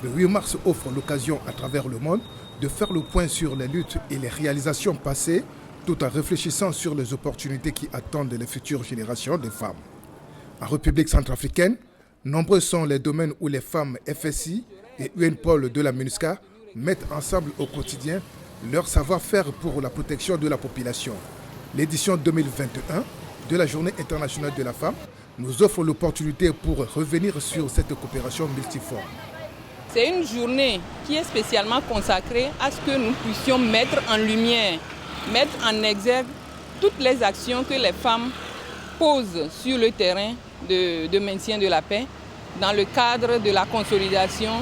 Le 8 mars offre l'occasion à travers le monde de faire le point sur les luttes et les réalisations passées, tout en réfléchissant sur les opportunités qui attendent les futures générations de femmes. En République centrafricaine, nombreux sont les domaines où les femmes FSI et UNPOL de la MINUSCA mettent ensemble au quotidien leur savoir-faire pour la protection de la population. L'édition 2021 de la Journée internationale de la femme nous offre l'opportunité pour revenir sur cette coopération multiforme. C'est une journée qui est spécialement consacrée à ce que nous puissions mettre en lumière, mettre en exergue toutes les actions que les femmes posent sur le terrain de maintien de la paix dans le cadre de la consolidation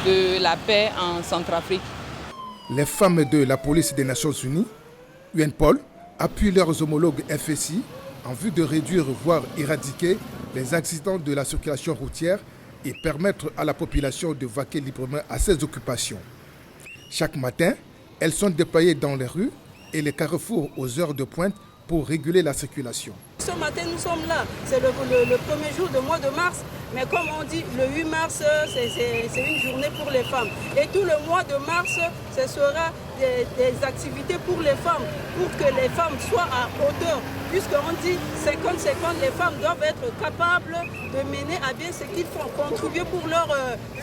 de la paix en Centrafrique. Les femmes de la police des Nations Unies, UNPOL, appuient leurs homologues FSI en vue de réduire, voire éradiquer les accidents de la circulation routière et permettre à la population de vaquer librement à ses occupations. Chaque matin, elles sont déployées dans les rues et les carrefours aux heures de pointe pour réguler la circulation. Ce matin, nous sommes là. C'est le premier jour du mois de mars. Mais comme on dit, le 8 mars, c'est une journée pour les femmes. Et tout le mois de mars, ce sera des activités pour les femmes, pour que les femmes soient à hauteur. Puisqu'on dit 50-50, les femmes doivent être capables de mener à bien ce qu'ils font, contribuer pour leur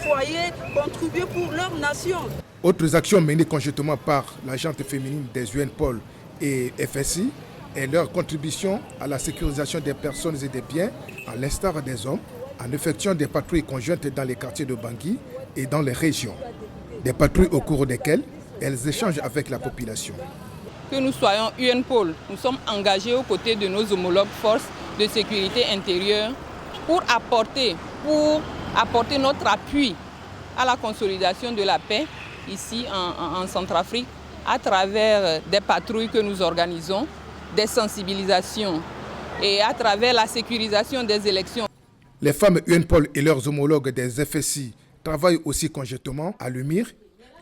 foyer, contribuer pour leur nation. Autres actions menées conjointement par l'agente féminine des UNPOL et FSI est leur contribution à la sécurisation des personnes et des biens, à l'instar des hommes, en effectuant des patrouilles conjointes dans les quartiers de Bangui et dans les régions. Des patrouilles au cours desquelles elles échangent avec la population. Que nous soyons UNPOL, nous sommes engagés aux côtés de nos homologues forces de sécurité intérieure pour apporter notre appui à la consolidation de la paix ici en Centrafrique à travers des patrouilles que nous organisons, des sensibilisations et à travers la sécurisation des élections. Les femmes UNPOL et leurs homologues des FSI travaillent aussi conjointement à l'UMIR,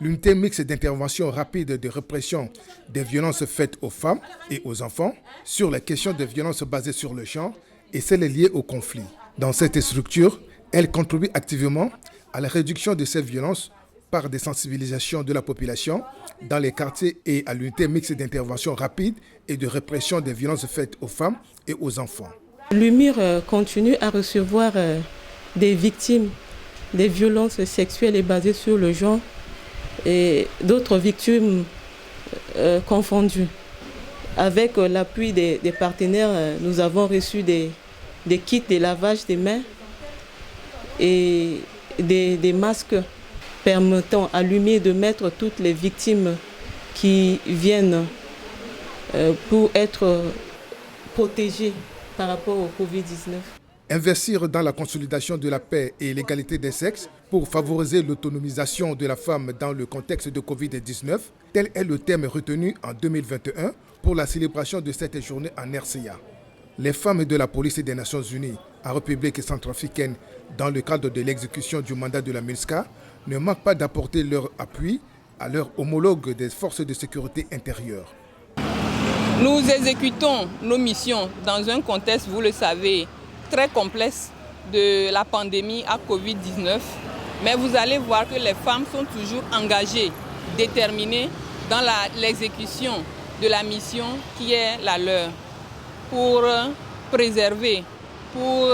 l'unité mixte d'intervention rapide de répression des violences faites aux femmes et aux enfants, sur les questions de violences basées sur le genre et celles liées au conflit. Dans cette structure, elles contribuent activement à la réduction de ces violences par des sensibilisations de la population dans les quartiers et à l'unité mixte d'intervention rapide et de répression des violences faites aux femmes et aux enfants. L'UMIR continue à recevoir des victimes des violences sexuelles et basées sur le genre et d'autres victimes confondues. Avec l'appui des partenaires, nous avons reçu des kits de lavage des mains et des masques permettant à l'UMIR de mettre toutes les victimes qui viennent pour être protégées par rapport au Covid-19. Investir dans la consolidation de la paix et l'égalité des sexes pour favoriser l'autonomisation de la femme dans le contexte de Covid-19, tel est le thème retenu en 2021 pour la célébration de cette journée en RCA. Les femmes de la police des Nations Unies en République centrafricaine, dans le cadre de l'exécution du mandat de la MINUSCA, ne manquent pas d'apporter leur appui à leurs homologues des forces de sécurité intérieure. Nous exécutons nos missions dans un contexte, vous le savez, très complexe de la pandémie à Covid-19. Mais vous allez voir que les femmes sont toujours engagées, déterminées dans l'exécution de la mission qui est la leur, pour préserver, pour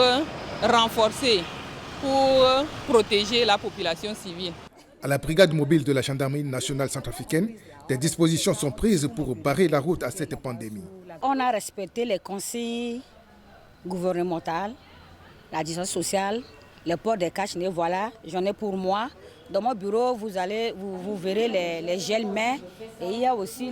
renforcer, pour protéger la population civile. À la brigade mobile de la gendarmerie nationale centrafricaine, des dispositions sont prises pour barrer la route à cette pandémie. On a respecté les conseils gouvernementaux, la distance sociale, le port des cache-nez, voilà, j'en ai pour moi. Dans mon bureau, vous verrez les gels mains et il y a aussi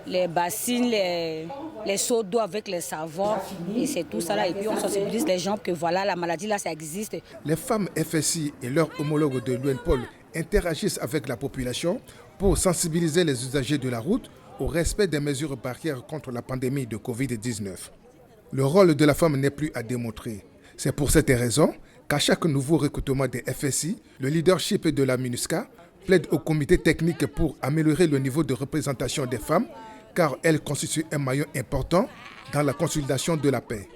les bassines, les seaux d'eau avec les savons et c'est tout ça là. Et puis on sensibilise les gens que voilà, la maladie là, ça existe. Les femmes FSI et leurs homologues de l'UNPOL interagissent avec la population pour sensibiliser les usagers de la route au respect des mesures barrières contre la pandémie de Covid-19. Le rôle de la femme n'est plus à démontrer. C'est pour cette raison qu'à chaque nouveau recrutement des FSI, le leadership de la MINUSCA plaide au comité technique pour améliorer le niveau de représentation des femmes car elles constituent un maillon important dans la consolidation de la paix.